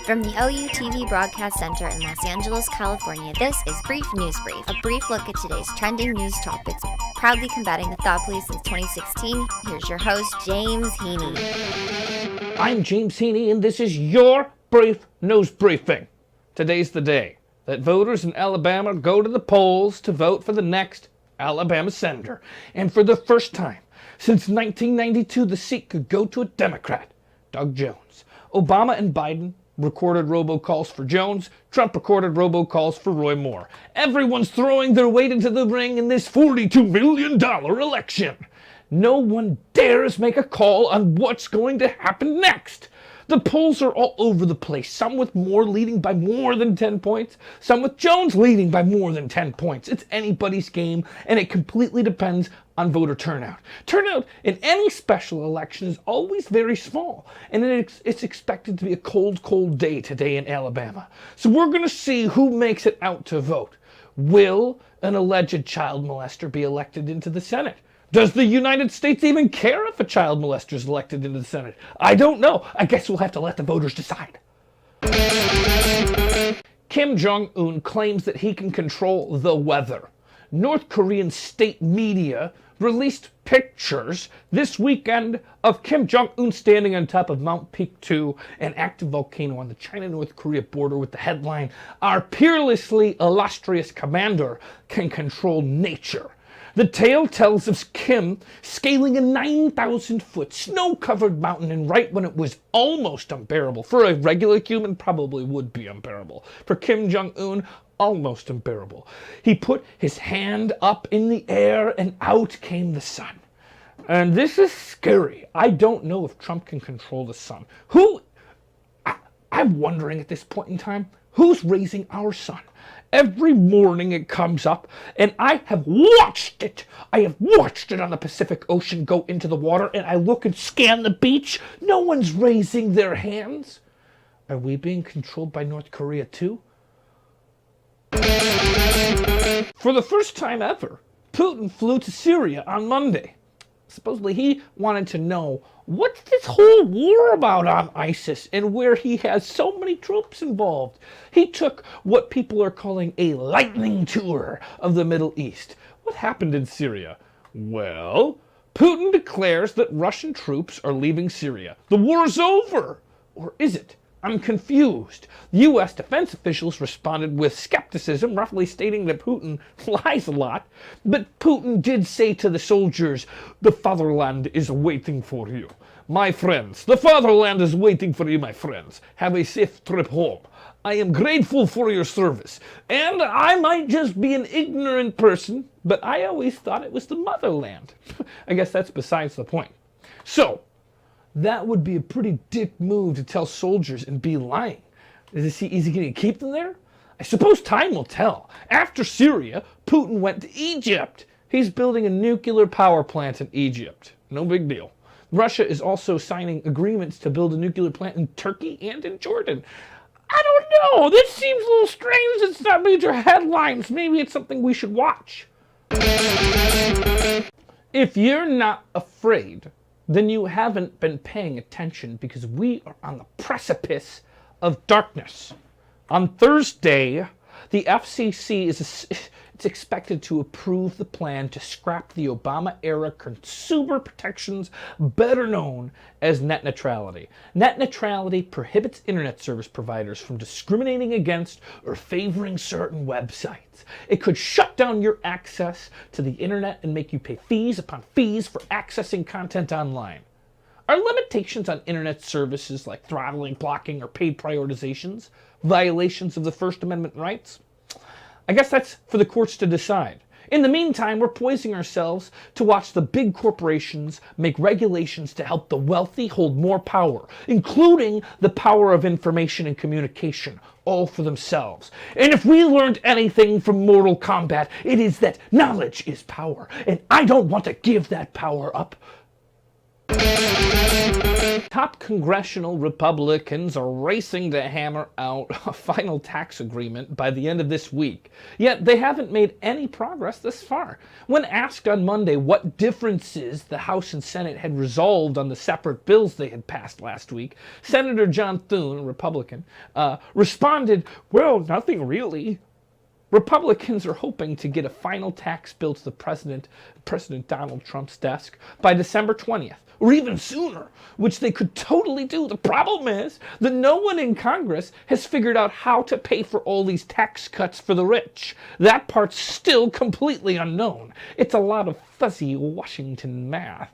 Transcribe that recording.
From the OUTV Broadcast Center in Los Angeles, California, this is Brief News Brief, a brief look at today's trending news topics, proudly combating the thought police since 2016. Here's your host, James Heaney. I'm James Heaney, and this is your Brief News Briefing. Today's the day that voters in Alabama go to the polls to vote for the next Alabama senator. And for the first time since 1992, the seat could go to a Democrat, Doug Jones. Obama and Biden recorded robocalls for Jones. Trump recorded robocalls for Roy Moore. Everyone's throwing their weight into the ring in this $42 million election. No one dares make a call on what's going to happen next. The polls are all over the place, some with Moore leading by more than 10 points, some with Jones leading by more than 10 points. It's anybody's game, and it completely depends on voter turnout. Turnout in any special election is always very small, and it's expected to be a cold, cold day today in Alabama. So we're going to see who makes it out to vote. Will an alleged child molester be elected into the Senate? Does the United States even care if a child molester is elected into the Senate? I don't know. I guess we'll have to let the voters decide. Kim Jong-un claims that he can control the weather. North Korean state media released pictures this weekend of Kim Jong-un standing on top of Mount Peak 2, an active volcano on the China-North Korea border, with the headline, "Our peerlessly illustrious commander can control nature." The tale tells of Kim scaling a 9,000-foot snow-covered mountain, and right when it was almost unbearable. For a regular human, probably would be unbearable. For Kim Jong-un, almost unbearable. He put his hand up in the air and out came the sun. And this is scary. I don't know if Trump can control the sun. I'm wondering at this point in time, who's raising our sun? Every morning it comes up, and I have watched it. I have watched it on the Pacific Ocean go into the water, and I look and scan the beach. No one's raising their hands. Are we being controlled by North Korea too? For the first time ever, Putin flew to Syria on Monday. Supposedly he wanted to know, what's this whole war about on ISIS and where he has so many troops involved? He took what people are calling a lightning tour of the Middle East. What happened in Syria? Well, Putin declares that Russian troops are leaving Syria. The war's over! Or is it? I'm confused. U.S. defense officials responded with skepticism, roughly stating that Putin lies a lot. But Putin did say to the soldiers, "The fatherland is waiting for you. My friends, the fatherland is waiting for you, my friends. Have a safe trip home. I am grateful for your service. And I might just be an ignorant person, but I always thought it was the motherland." I guess that's besides the point. So, that would be a pretty dick move to tell soldiers and be lying. Is he going to keep them there? I suppose time will tell. After Syria, Putin went to Egypt. He's building a nuclear power plant in Egypt. No big deal. Russia is also signing agreements to build a nuclear plant in Turkey and in Jordan. I don't know. This seems a little strange. It's not major headlines. Maybe it's something we should watch. If you're not afraid, then you haven't been paying attention, because we are on the precipice of darkness. On Thursday, the FCC it's expected to approve the plan to scrap the Obama-era consumer protections, better known as net neutrality. Net neutrality prohibits internet service providers from discriminating against or favoring certain websites. It could shut down your access to the internet and make you pay fees upon fees for accessing content online. Are limitations on internet services like throttling, blocking, or paid prioritizations violations of the First Amendment rights? I guess that's for the courts to decide. In the meantime, we're poising ourselves to watch the big corporations make regulations to help the wealthy hold more power, including the power of information and communication, all for themselves. And if we learned anything from Mortal Kombat, it is that knowledge is power, and I don't want to give that power up. Top congressional Republicans are racing to hammer out a final tax agreement by the end of this week, yet they haven't made any progress thus far. When asked on Monday what differences the House and Senate had resolved on the separate bills they had passed last week, Senator John Thune, a Republican, responded, "Well, nothing really." Republicans are hoping to get a final tax bill to the President Donald Trump's desk by December 20th, or even sooner, which they could totally do. The problem is that no one in Congress has figured out how to pay for all these tax cuts for the rich. That part's still completely unknown. It's a lot of fuzzy Washington math.